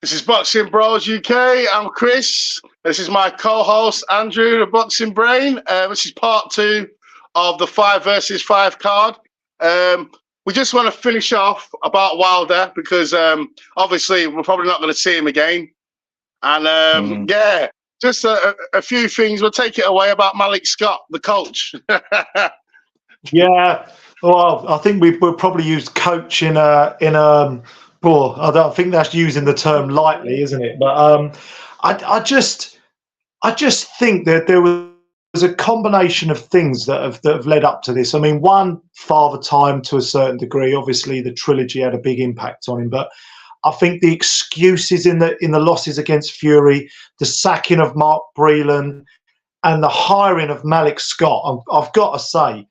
This is Boxing Bros UK. I'm Chris. This is my co-host Andrew, the Boxing Brain. This is part 2 of the 5 versus 5 card. We just want to finish off about Wilder because obviously we're probably not going to see him again. And just a few things. We'll take it away about Malik Scott, the coach. Yeah, well, I think we'll probably use coach in well, I don't think that's using the term lightly, isn't it? But I just think that there was a combination of things that have led up to this. I mean, one, Father Time to a certain degree. Obviously, the trilogy had a big impact on him, but I think the excuses in the losses against Fury, the sacking of Mark Breland, and the hiring of Malik Scott, I've got to say,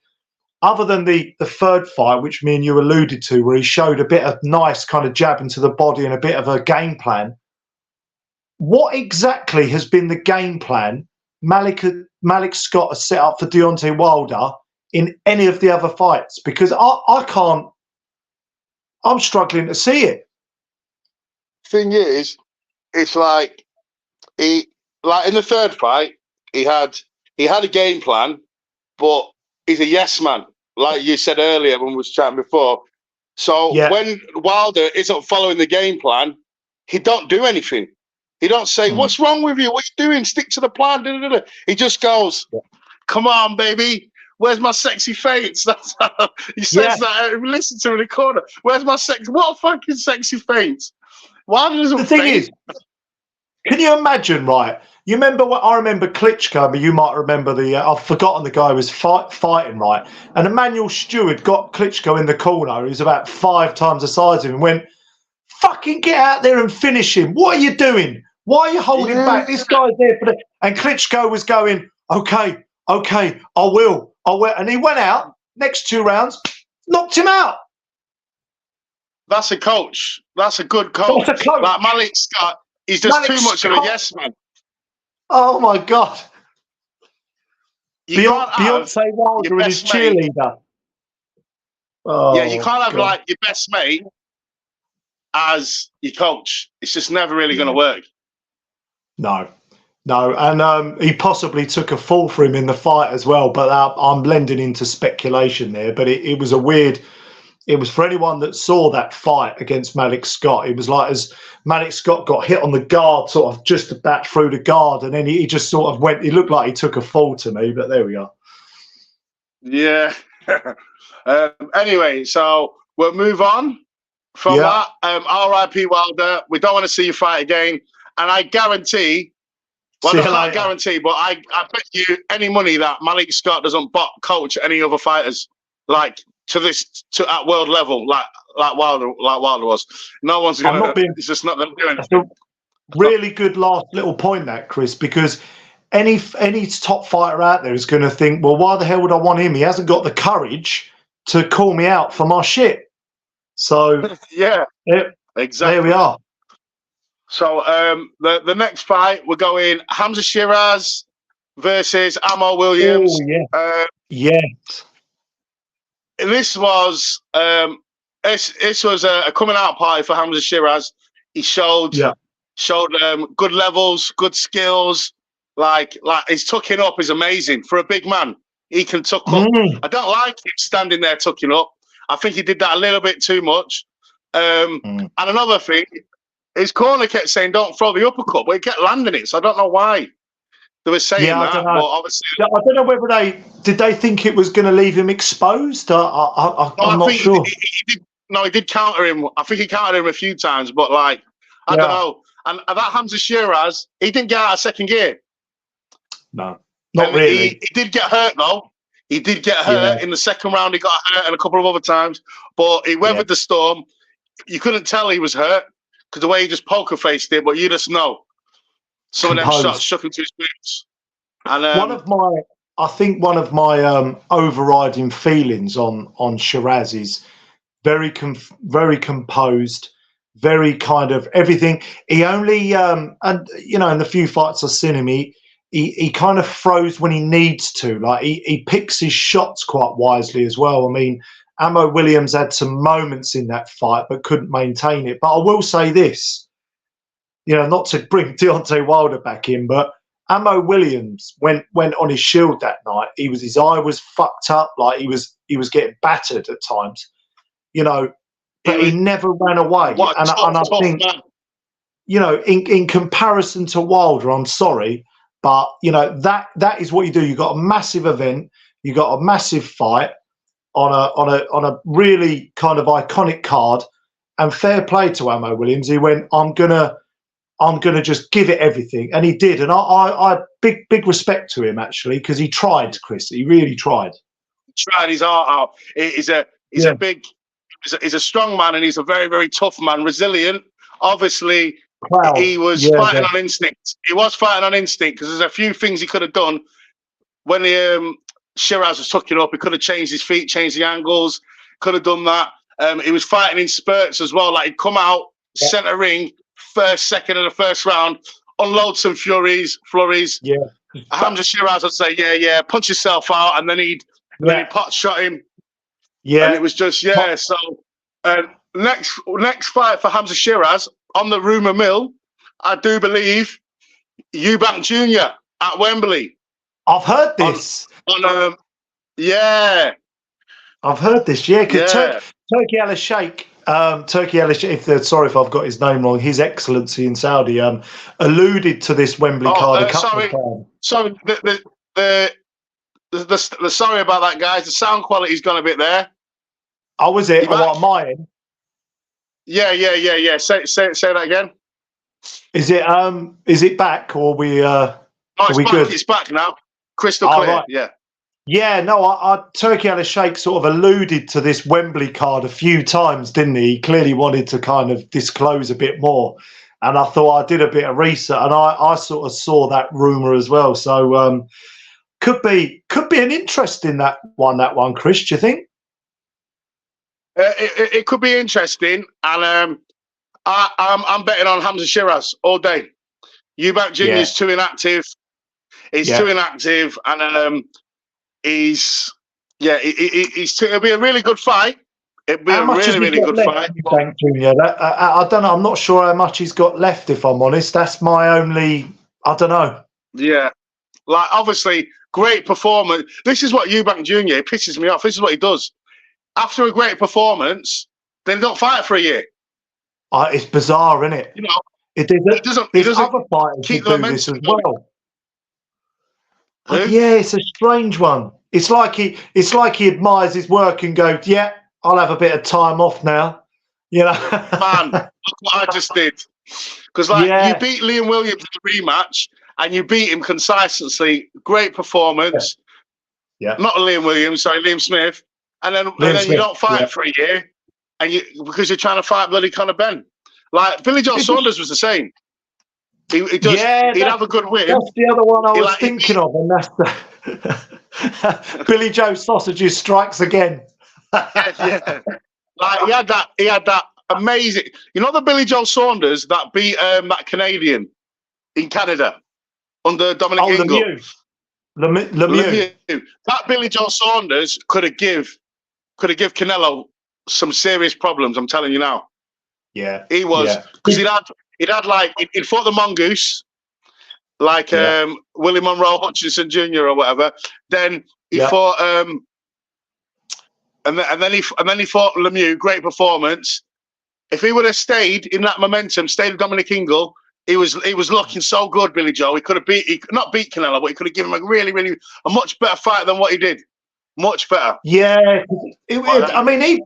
other than the third fight, which me and you alluded to, where he showed a bit of nice kind of jab into the body and a bit of a game plan, what exactly has been the game plan Malik Scott has set up for Deontay Wilder in any of the other fights? Because I'm struggling to see it. Thing is, it's like in the third fight, he had a game plan, but he's a yes man, like you said earlier when we was chatting before. So when Wilder isn't following the game plan, he don't do anything. He don't say, "What's wrong with you? What you doing? Stick to the plan." He just goes, "Come on, baby. Where's my sexy feints?" That's how he says that. Listen to him in the corner. Where's my what fucking sexy feints? Wilder doesn't. The thing is, can you imagine, right? You remember what I remember Klitschko, but you might remember I've forgotten the guy who was fighting, right? And Emmanuel Stewart got Klitschko in the corner. He was about 5 times the size of him and went, "Fucking get out there and finish him. What are you doing? Why are you holding back? This guy's there for the..." And Klitschko was going, okay, I will. And he went out, next 2 rounds, knocked him out. That's a coach. That's a good coach. That's a coach. Like Malik Scott, he's just too much of a yes man. Oh my God. Beyonce Wilder and his cheerleader. Yeah, you can't have like your best mate as your coach. It's just never really going to work. No. And he possibly took a fall for him in the fight as well, but I'm blending into speculation there. But it was a weird... It was for anyone that saw that fight against Malik Scott. It was like as Malik Scott got hit on the guard, sort of just about through the guard, and then he just sort of went. He looked like he took a fall to me, but there we are. Yeah. Anyway, so we'll move on from that. R.I.P. Wilder. We don't want to see you fight again, and I guarantee. Well, I can't guarantee, but I bet you any money that Malik Scott doesn't coach any other fighters like. To at world level, like Wilder was. No one's gonna. It's just not going to do anything. Really good last little point, that Chris, because any top fighter out there is going to think, well, why the hell would I want him? He hasn't got the courage to call me out for my shit. So exactly. There we are. So the next fight, we're going Hamza Shiraz versus Ammo Williams. Oh, yeah. This was a coming out party for Hamza Shiraz. He showed good levels, good skills. Like his tucking up is amazing for a big man. He can tuck up. I don't like him standing there tucking up. I think he did that a little bit too much. And another thing, his corner kept saying, "Don't throw the uppercut," but he kept landing it. So I don't know why they were saying that. But obviously, I don't know whether they think it was going to leave him exposed. I'm not sure. He did counter him. I think he countered him a few times, but I don't know. And that Hamza Shiraz, he didn't get out of second gear. No, not really. He did get hurt though. He did get hurt in the second round. He got hurt and a couple of other times, but he weathered the storm. You couldn't tell he was hurt because the way he just poker faced it, but you just know. Some of them shots shook into his boots. And one of my overriding feelings on Shiraz is very composed, very kind of everything. He only and in the few fights I've seen him, he kind of throws when he needs to. Like he picks his shots quite wisely as well. I mean, Ammo Williams had some moments in that fight but couldn't maintain it. But I will say this. not to bring Deontay Wilder back in, but Ammo Williams went on his shield that night. His eye was fucked up, like he was getting battered at times, but he never ran away. And I think, in comparison to Wilder, I'm sorry, but that is what you do. You got a massive event, you got a massive fight on a really kind of iconic card, and fair play to Ammo Williams. He went, I'm gonna just give it everything, and he did. And I big respect to him actually, because he tried, Chris. He really tried. Tried his heart out. He's a strong man, and he's a very, very tough man, resilient. Obviously, he was fighting on instinct. He was fighting on instinct because there's a few things he could have done when Shiraz was tucking up. He could have changed his feet, changed the angles, could have done that. He was fighting in spurts as well. Like he'd come out, centre ring, second of the first round, unload some flurries. Yeah. Hamza Shiraz would say, yeah, punch yourself out, and then he'd pot shot him. Yeah. And it was just, so next fight for Hamza Shiraz on the rumour mill, I do believe Eubank Jr. at Wembley. I've heard this. I've heard this, because Turki Al-Sheikh, sorry if I've got his name wrong, His Excellency in Saudi, alluded to this Wembley card a couple of times. Sorry, the sorry about that, guys. The sound quality's gone a bit there. Oh, was it? What, mine? Yeah. Say that again. Is it back, or we? Are we back. good? It's back now. Crystal clear. Right. Yeah. Yeah, no, Turki Al-Sheikh sort of alluded to this Wembley card a few times, didn't he? He clearly wanted to kind of disclose a bit more. And I thought I did a bit of research, and I sort of saw that rumour as well. So could be an interesting that one, Chris, do you think? It could be interesting, and I'm betting on Hamza Shiraz all day. Eubank Jr. is too inactive. He's too inactive, and it'll be a really good fight. It'll be a really good fight. I don't know. I'm not sure how much he's got left, if I'm honest. That's my only. I don't know. Yeah, like obviously, great performance. This is what Eubank Jr. It pisses me off. This is what he does. After a great performance, then don't fight for a year. It's bizarre, isn't it? He doesn't other fighters keep do this as well. Yeah, it's a strange one. It's like he admires his work and goes, "Yeah, I'll have a bit of time off now." Man, look what I just did. Because you beat Liam Williams in the rematch, and you beat him concisely. Great performance. Yeah. Not Liam Williams, sorry, Liam Smith. And then you don't fight for a year, and because you're trying to fight bloody Conor Benn. Like Billy Joe Saunders was the same. He'd have a good win. That's the other one I was thinking of, and that's the Billy Joe Sausages strikes again. Yeah. Like he had that amazing. The Billy Joe Saunders that beat that Canadian in Canada under Dominic Ingle. Lemieux. That Billy Joe Saunders could have give Canelo some serious problems. I'm telling you now. Yeah, he was, because he'd fought the Mongoose, like Willie Monroe Hutchinson Jr. or whatever. Then he fought and then he fought Lemieux. Great performance. If he would have stayed in that momentum, stayed with Dominic Ingle, he was looking so good, Billy Joe. He could have not beat Canelo, but he could have given him a much better fight than what he did. Much better. Yeah, I mean,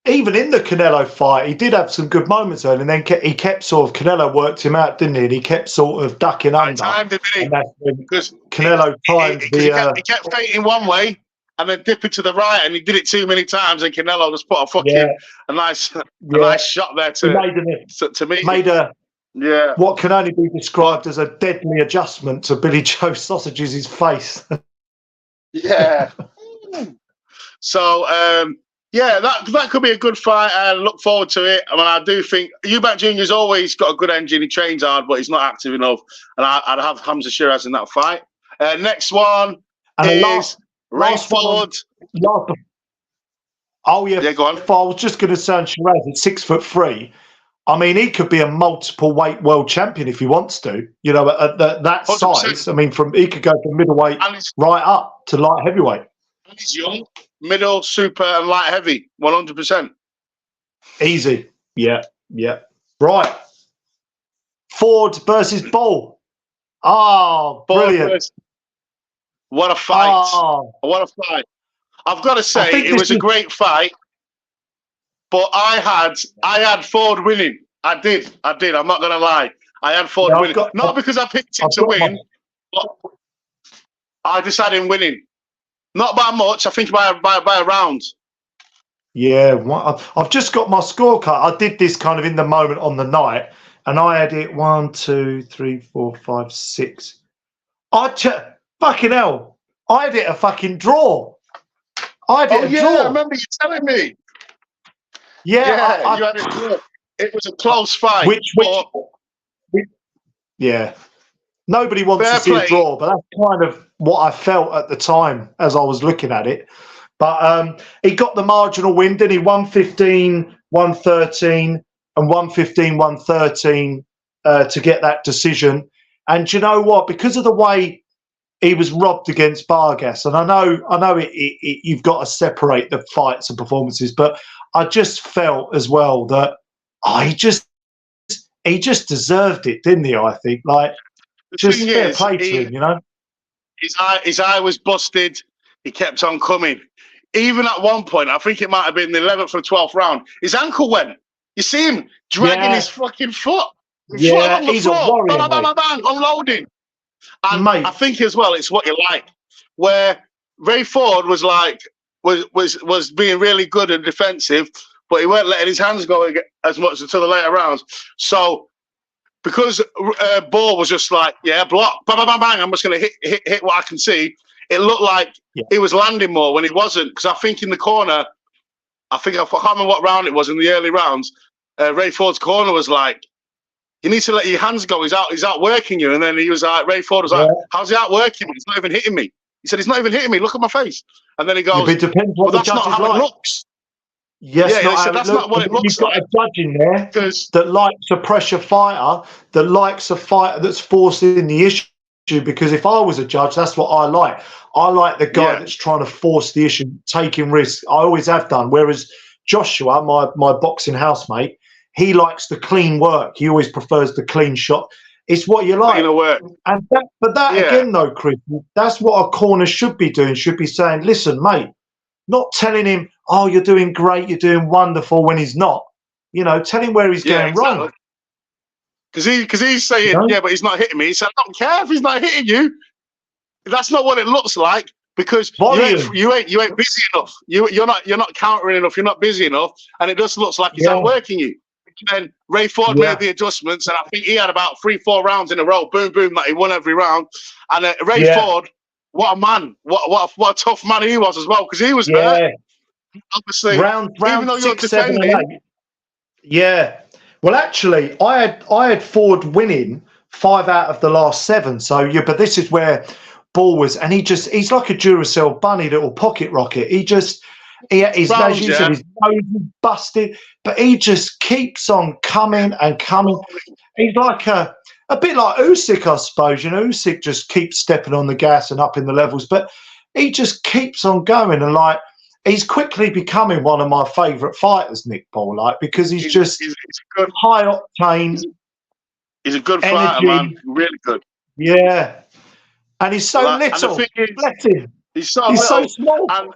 even in the Canelo fight, he did have some good moments early, and then he kept sort of, Canelo worked him out, didn't he? And he kept sort of ducking under. Timed it, didn't he? Because Canelo timed he kept feinting one way and then dipping to the right, and he did it too many times, and Canelo just put a nice shot there to me. What can only be described as a deadly adjustment to Billy Joe Sausages' face. Yeah. So, that could be a good fight. I look forward to it. I mean, I do think Eubank Jr.'s always got a good engine. He trains hard, but he's not active enough. And I'd have Hamza Shiraz in that fight. Next one is Rayford. Oh, yeah. Yeah, go on. I was just going to say on Shiraz at 6'3". I mean, he could be a multiple weight world champion if he wants to. You know, at that 100%. size. I mean, he could go from middleweight right up to light heavyweight. And he's young, middle, super, and light heavy. 100%. Easy. Yeah. Right. Ford versus Ball. Oh, brilliant! What a fight! Oh. What a fight! I've got to say, it was a great fight. But I had Ford winning. I did. I'm not going to lie. I had Ford winning. Not because I picked him to win, but I just had him winning. Not by much. I think by a round. Yeah, I've just got my scorecard. I did this kind of in the moment on the night, and I had it 1, 2, 3, 4, 5, 6. Fucking hell! I had it a fucking draw. I had it a draw. I remember you telling me. Yeah, you had it draw. It was a close fight. Yeah. Nobody wants to see a draw, but that's kind of what I felt at the time as I was looking at it. But he got the marginal win, didn't he? 115, 113, and 115, 113 to get that decision. And do you know what? Because of the way he was robbed against Vargas, and I know you've got to separate the fights and performances, but I just felt as well that he just deserved it, didn't he? I think, like, just fair play to him, you know. His eye was busted. He kept on coming. Even at one point, I think it might have been the 11th or 12th round, his ankle went. You see him dragging his fucking foot. Yeah, he's a warrior, bang, bang, bang, unloading. And I think as well, it's what you like. Where Ray Ford was like, was being really good and defensive, but he weren't letting his hands go as much until the later rounds. So because Ball was just like, block, bang, bang, bang, bang, I'm just going to hit what I can see. It looked like he was landing more when he wasn't. Because I think in the corner, I can't remember what round it was in the early rounds, Ray Ford's corner was like, you need to let your hands go. He's outworking you. And then he was like, Ray Ford was like, how's he outworking me? He's not even hitting me. He said, he's not even hitting me. Look at my face. And then he goes, it depends what that's not how it looks. Yes, that's not what it looks like. You've got a judge in there that likes a pressure fighter, that likes a fighter that's forcing the issue. Because if I was a judge, that's what I like. I like the guy that's trying to force the issue, taking risks. I always have done. Whereas Joshua, my boxing housemate, he likes the clean work. He always prefers the clean shot. It's what you like. And again, though, Chris, that's what a corner should be doing. Should be saying, listen, mate, not telling him, oh, you're doing great, you're doing wonderful, when he's not. You know, tell him where he's going wrong. Because he's saying, but he's not hitting me. He said, I don't care if he's not hitting you. That's not what it looks like, because you ain't busy enough. You're not countering enough. You're not busy enough, and it just looks like he's outworking you. And then Ray Ford made the adjustments, and I think he had about 3-4 rounds in a row. Boom, boom, that he won every round. And Ray Ford, what a man! What a tough man he was as well, because he was hurt. Obviously, round even though 6, 7, and 8. Yeah. Well, actually, I had Ford winning 5 out of the last 7. So but this is where Ball was, and he's like a Duracell bunny little pocket rocket. As you said, his nose is busted, but he just keeps on coming and coming. He's like a bit like Usyk, I suppose. You know, Usyk just keeps stepping on the gas and up in the levels, but he just keeps on going, and like, he's quickly becoming one of my favourite fighters, Nick Ball, like, because he's good, high octane. He's a good fighter, man. Really good. Yeah. And he's so little. Bless him. He's so small. And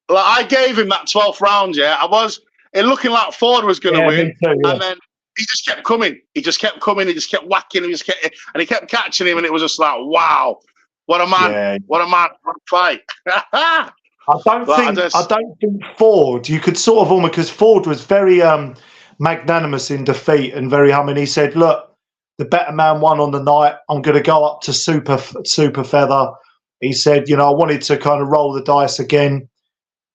I gave him that 12th round, it looking like Ford was going to win. Too, and then he just kept coming. He just kept coming. He just kept whacking him. And he kept catching him. And it was just like, wow, what a man. Yeah. What a man. What a fight. I don't think Ford, you could sort of almost, because Ford was very magnanimous in defeat and very humming. He said, look, the better man won on the night. I'm going to go up to super feather. He said, I wanted to kind of roll the dice again.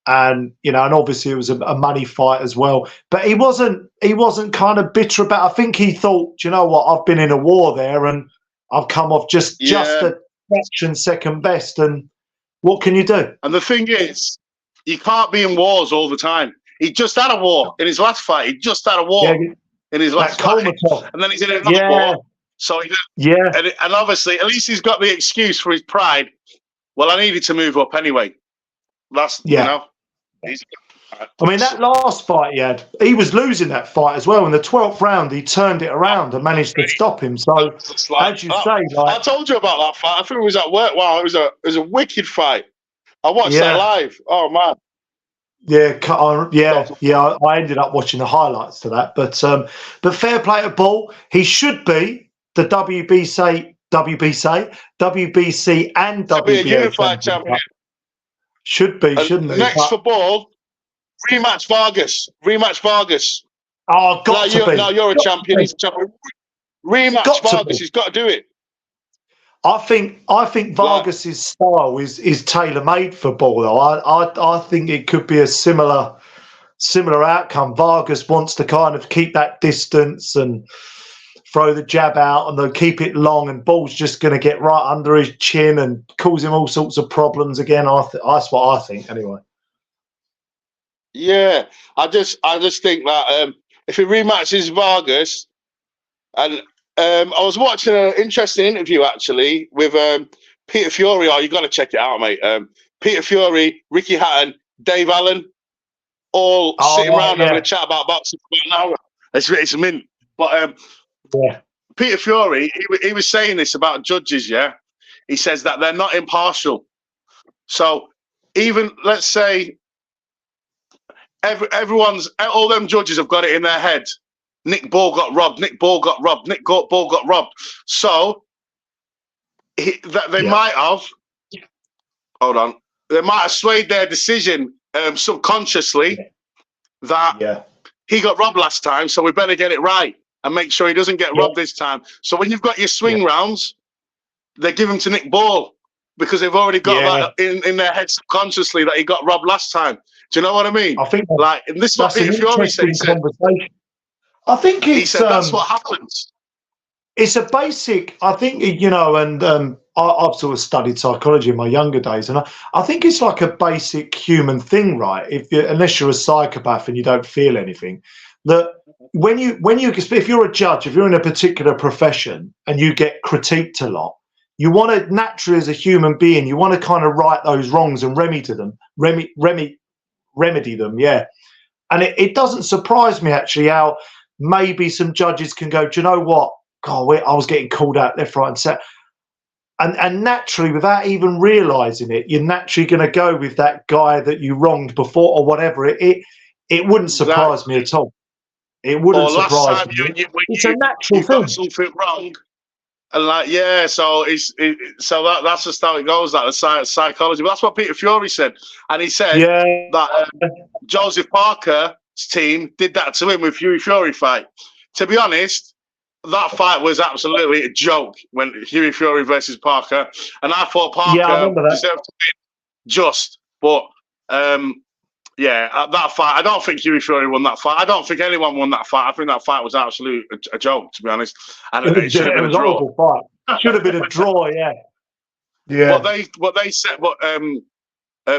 And, and obviously it was a money fight as well. But he wasn't kind of bitter about it. I think he thought, you know what, I've been in a war there and I've come off just a fraction second best. And what can you do? And the thing is, you can't be in wars all the time. He just had a war in his last fight. He just had a war. in his last fight, Kolmatov. and then he's in another war. So and obviously, at least he's got the excuse for his pride. Well, I needed to move up anyway. That's you know. I mean, that last fight he was losing that fight as well. In the 12th round, he turned it around and managed to stop him. So, as you say, I told you about that fight. I think it was at work. Wow, it was a wicked fight. I watched that live. Oh man. I ended up watching the highlights to that, but fair play to Ball. He should be the WBC and WBA unified champion. Should be, shouldn't he? Next for Ball, rematch Vargas. Oh, got to be. No, you're a champion. He's a champion. Rematch Vargas. He's got to do it. I think Vargas's style is tailor made for Ball. Though I think it could be a similar outcome. Vargas wants to kind of keep that distance and throw the jab out, and they'll keep it long. And Ball's just going to get right under his chin and cause him all sorts of problems again. That's what I think, anyway. Yeah, I just think that if he rematches Vargas, and I was watching an interesting interview actually with Peter Fury. Oh, you got to check it out, mate. Peter Fury, Ricky Hatton, Dave Allen, all sitting around having a chat about boxing for about an hour. It's mint. But Peter Fury, he was saying this about judges. Yeah, he says that they're not impartial. So even let's say all them judges have got it in their head. Nick Ball got robbed. So they might have. Hold on. They might have swayed their decision subconsciously that he got robbed last time, so we better get it right and make sure he doesn't get robbed this time. So when you've got your swing rounds, they give him to Nick Ball because they've already got that in their head subconsciously that he got robbed last time. Do you know what I mean? I think and this is what Peter Fury said. I think he said that's what happens. It's a basic, I think, and I've sort of studied psychology in my younger days, and I think it's like a basic human thing, right? Unless you're a psychopath and you don't feel anything, that if you're a judge, if you're in a particular profession and you get critiqued a lot, you want to naturally, as a human being, you want to kind of right those wrongs and remedy them. And it doesn't surprise me actually how maybe some judges can go, do you know what? God, I was getting called out left, right, and centre. And naturally, without even realising it, you're naturally going to go with that guy that you wronged before or whatever. It wouldn't surprise me at all. It wouldn't surprise me. It's a natural thing. Got something wrong. And so that's just how it goes. That the psychology. But that's what Peter Fury said, and he said that Joseph Parker's team did that to him with Fury fight. To be honest, that fight was absolutely a joke when Hughie Fury versus Parker, and I thought Parker deserved to win, but that fight. I don't think Hughie Fury won that fight. I don't think anyone won that fight. I think that fight was absolutely a joke, to be honest. And it should have been a draw. Fight. Should have been a draw, yeah. What they said,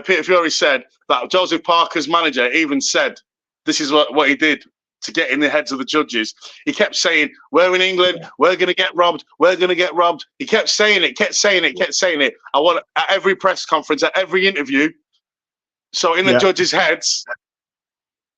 Peter Fury said that Joseph Parker's manager even said this is what he did to get in the heads of the judges. He kept saying, "We're in England. We're going to get robbed. We're going to get robbed." He kept saying it. I want at every press conference, at every interview. So in the judges' heads,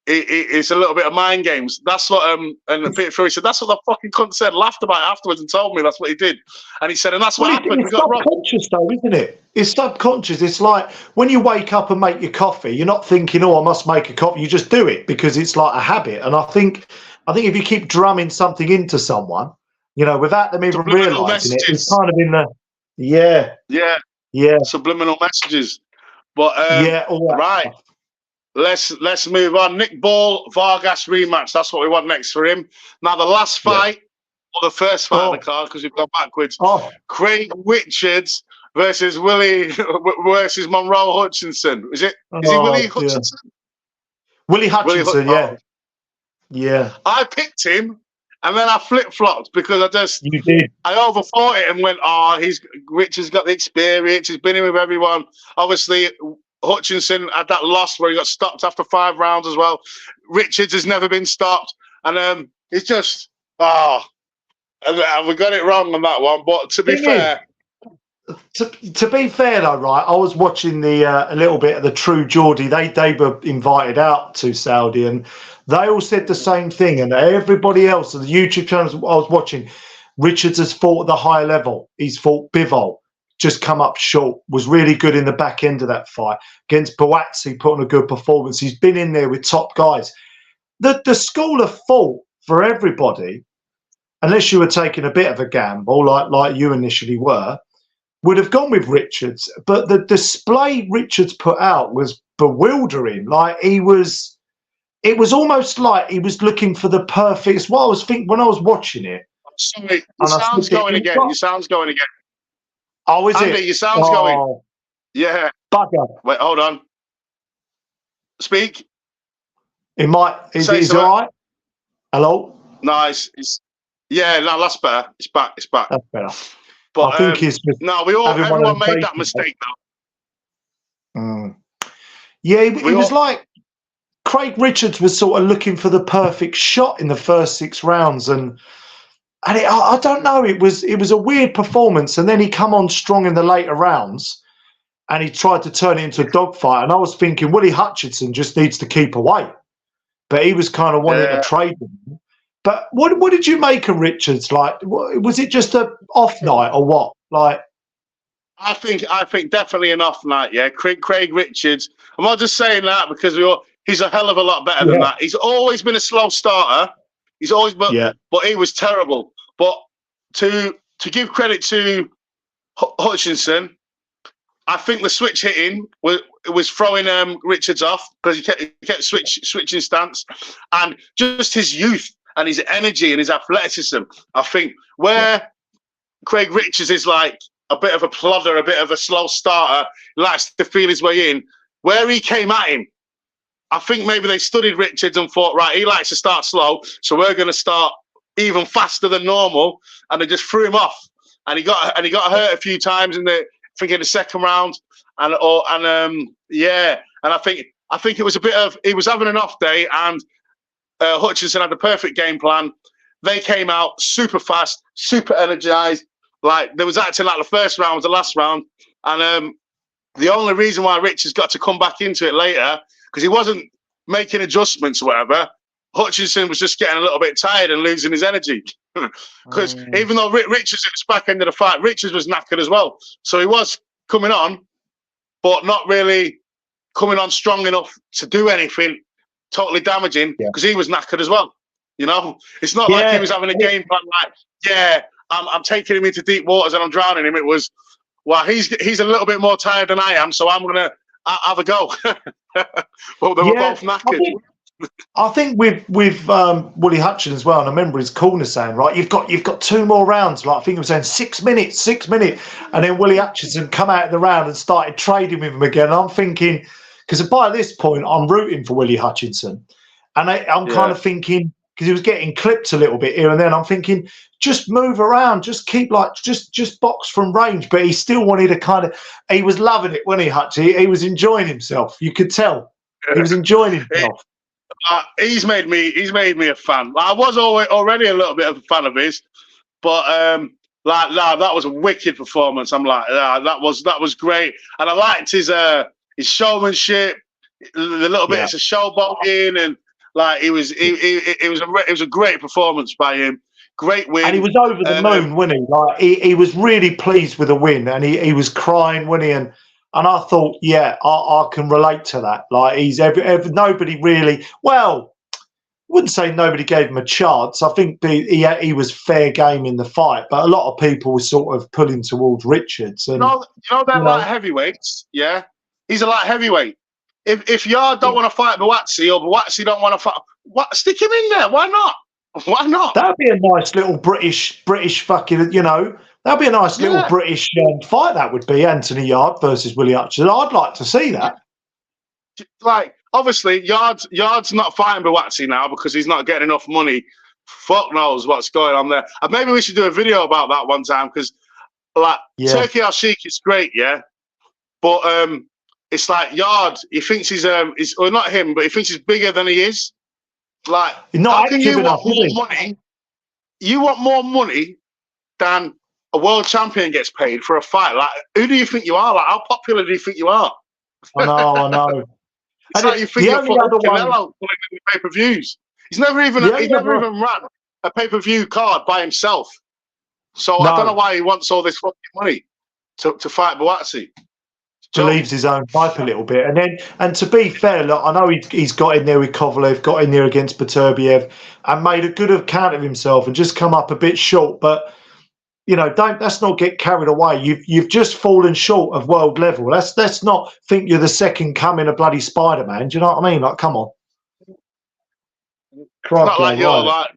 it's a little bit of mind games. That's what and Peter Fury said. That's what the fucking cunt said. Laughed about it afterwards and told me that's what he did. And he said, and that's what happened. It's subconscious, though, isn't it? It's subconscious. It's like when you wake up and make your coffee, you're not thinking, "Oh, I must make a coffee." You just do it because it's like a habit. And I think if you keep drumming something into someone, without them even realising it, it's kind of in the subliminal messages. But right. Let's move on. Nick Ball, Vargas rematch. That's what we want next for him. Now the last fight, or the first fight on the card, because we've gone backwards. Craig Richards versus Monroe Hutchinson. Is he Willie Hutchinson? Willie Hutchinson, yeah. I picked him, and then I flip-flopped because You did. I overthought it and went, Richards got the experience. He's been in with everyone. Obviously, Hutchinson had that loss where he got stopped after 5 rounds as well. Richards has never been stopped. And It's just, and we got it wrong on that one. But to be fair, to be fair though, right? I was watching a little bit of the True Geordie. They were invited out to Saudi, and they all said the same thing. And everybody else, the YouTube channels I was watching, Richards has fought at the high level. He's fought Bivol, just come up short. Was really good in the back end of that fight against Buatsi, put on a good performance. He's been in there with top guys. The school of thought for everybody, unless you were taking a bit of a gamble, like you initially were, would have gone with Richards. But the display Richards put out was bewildering. Like it was almost like he was looking for the perfect. It's what I was thinking when I was watching it. Sorry, your sound's going again. Your sound's going again. Oh, is Andy, it? Your sound's going. Yeah. Bugger. Wait, hold on. Speak. It might. Is it all right? Hello? Nice. Yeah, no, that's better. It's back. That's better. But I think it's just everyone made that mistake though. Yeah, it was like Craig Richards was sort of looking for the perfect shot in the first 6 rounds, and I don't know. It was a weird performance, and then he come on strong in the later rounds, and he tried to turn it into a dogfight. And I was thinking Willie Hutchinson just needs to keep away, but he was kind of wanting to trade him. But what did you make of Richards? Like, was it just a off night or what? Like, I think definitely an off night. Yeah, Craig Richards. I'm not just saying that because he's a hell of a lot better than that. He's always been a slow starter. He's always but he was terrible. But to give credit to Hutchinson, I think the switch hitting was throwing Richards off because he kept switching stance, and just his youth and his energy and his athleticism. I think where Craig Richards is like a bit of a plodder, a bit of a slow starter, likes to feel his way in. Where he came at him, I think maybe they studied Richards and thought, right, he likes to start slow, so we're going to start even faster than normal, and they just threw him off. And he got hurt a few times in the second round, and I think it was a bit of he was having an off day, and Hutchinson had the perfect game plan. They came out super fast, super energized. Like they was acting like the first round was the last round, and the only reason why Richards got to come back into it later because he wasn't making adjustments or whatever. Hutchinson was just getting a little bit tired and losing his energy. Because even though Richards at the back end of the fight, Richards was knackered as well. So he was coming on, but not really coming on strong enough to do anything totally damaging because he was knackered as well. You know, it's not like he was having a game plan like, I'm taking him into deep waters and I'm drowning him. It was, well, he's a little bit more tired than I am, so I'm going to have a go. But they were both knackered. I think with Willie Hutchinson as well, and I remember his corner saying, right, you've got 2 more rounds. Like I think he was saying 6 minutes, and then Willie Hutchinson come out of the round and started trading with him again. And I'm thinking, because by this point I'm rooting for Willie Hutchinson, and I'm kind of thinking because he was getting clipped a little bit here and then. I'm thinking just move around, just keep just box from range. But he still wanted to he was loving it when he was enjoying himself. You could tell he was enjoying himself. He's made me a fan. I was already a little bit of a fan of his, but that was a wicked performance. I'm like, that was great, and I liked his showmanship, the little bits of showboating, and like it was a great performance by him. Great win, and he was over the moon, wasn't he? Like he was really pleased with the win, and he was crying, wasn't he? And I thought, I can relate to that. Like he's nobody really. Well, I wouldn't say nobody gave him a chance. I think he was fair game in the fight, but a lot of people were sort of pulling towards Richards. And, they're light heavyweights. Yeah, he's a light heavyweight. If Yard don't want to fight Buatsi or Buatsi don't want to fight, stick him in there. Why not? Why not? That'd be a nice little British fucking, that'd be a nice little British fight. That would be Anthony Yard versus Willie Hutchinson. I'd like to see that. Like, obviously, Yard's not fighting Buatsi now because he's not getting enough money. Fuck knows what's going on there. And maybe we should do a video about that one time because, Turki Al-Sheikh is great, but it's like Yard. He thinks he's or not him, but he thinks he's bigger than he is. Like, He's not how can active you enough, want is more he? money? You want more money than a world champion gets paid for a fight. Like, who do you think you are? Like, how popular do you think you are? I know. It's And like you think the you're only fucking other one, Canelo pulling in pay-per-views. He's never even the only other, ran a pay-per-view card by himself. So I don't know no, why he wants all this fucking money to fight Buatsi. believes his own hype a little bit. And to be fair, look, I know he's got in there with Kovalev, got in there against Beterbiev, and made a good account of himself and just come up a bit short. But you know, let's not get carried away. You've just fallen short of world level. Let's not think you're the second coming of bloody Spider-Man. Do you know what I mean? Like, come on. It's not like you're like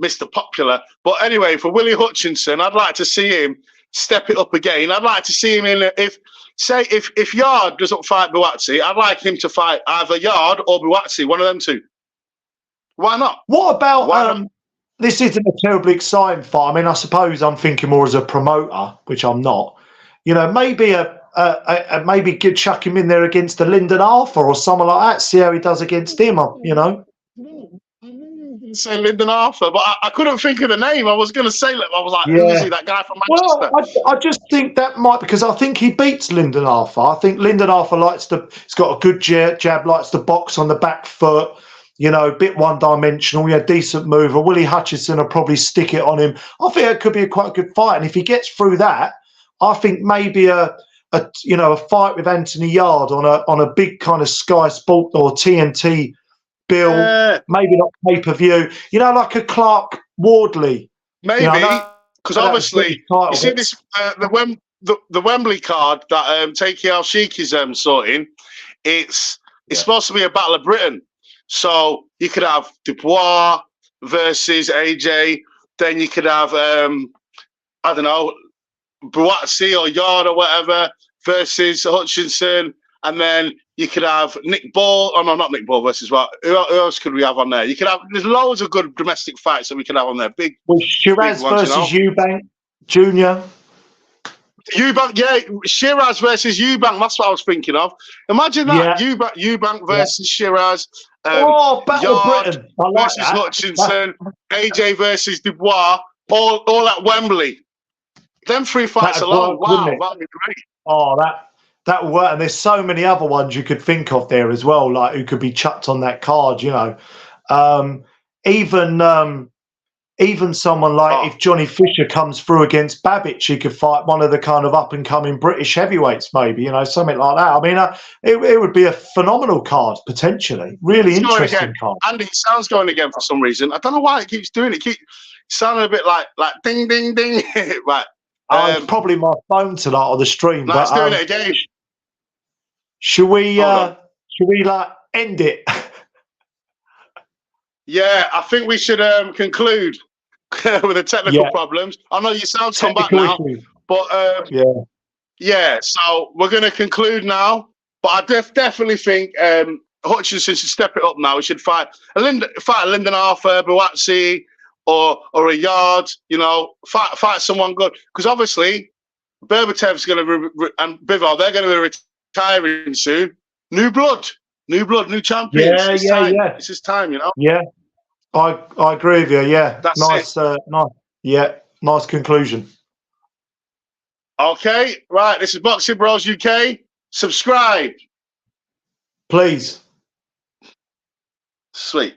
Mr. Popular. But anyway, for Willie Hutchinson, I'd like to see him step it up again. I'd like to see him in if Yard doesn't fight Buatsi, I'd like him to fight either Yard or Buatsi, one of them two. Why not? What about this isn't a terribly exciting fight. I mean, I suppose I'm thinking more as a promoter, which I'm not. You know, maybe maybe chuck him in there against the Lyndon Arthur or someone like that. See how he does against him. You know. Say Lyndon Arthur, but I couldn't think of the name. I was going to say, I was like, yeah. who is he? That guy from Manchester. Well, I just think that might, because I think he beats Lyndon Arthur. I think Lyndon Arthur he's got a good jab, likes to box on the back foot. You know, a bit one-dimensional. Yeah, decent mover. Willie Hutchinson will probably stick it on him. I think it could be quite a good fight. And if he gets through that, I think maybe a fight with Anthony Yard on a big kind of Sky Sport or TNT bill, maybe not pay-per-view. You know, like a Clark Wardley. Maybe, because obviously, you see this the Wembley card that Taiki Al-Sheikh is sorting. It's supposed to be a Battle of Britain. So you could have Dubois versus AJ. Then you could have, I don't know, Buatsi or Yard or whatever versus Hutchinson. And then you could have Nick Ball. Oh, no, not Nick Ball versus what? Who else could we have on there? There's loads of good domestic fights that we could have on there. Shiraz versus Eubank Jr. Eubank, yeah, Shiraz versus Eubank. That's what I was thinking of. Imagine that, Eubank versus Shiraz. Battle Yard Britain. I like versus that. Hutchinson. AJ versus Dubois. All at Wembley. Them three fights alone. Wow, that'd be great. Oh, that will work. And there's so many other ones you could think of there as well, like who could be chucked on that card. You know, even someone like if Johnny Fisher comes through against Babbage, he could fight one of the kind of up-and-coming British heavyweights, maybe, you know, something like that. I mean, it would be a phenomenal card, potentially. Really interesting card. Andy, sound's going again for some reason. I don't know why it keeps doing it. It keeps sounding a bit like ding, ding, ding. Right. It's probably my phone tonight on the stream. Let's doing it again. Should we like end it? Yeah, I think we should conclude with the technical problems. I know your sound's come back now, but yeah. So we're going to conclude now. But I definitely think Hutchinson should step it up now. He should fight a Lyndon Arthur, Buatsi, or a Yard. You know, fight someone good, because obviously Berbatev's going to and Bivol, they're going to be retiring soon. New blood, new champions. It's his time, you know. Yeah, I agree with you. Yeah, that's nice. Nice. Yeah, nice conclusion. Okay, right. This is Boxing Bros UK. Subscribe, please. Sweet.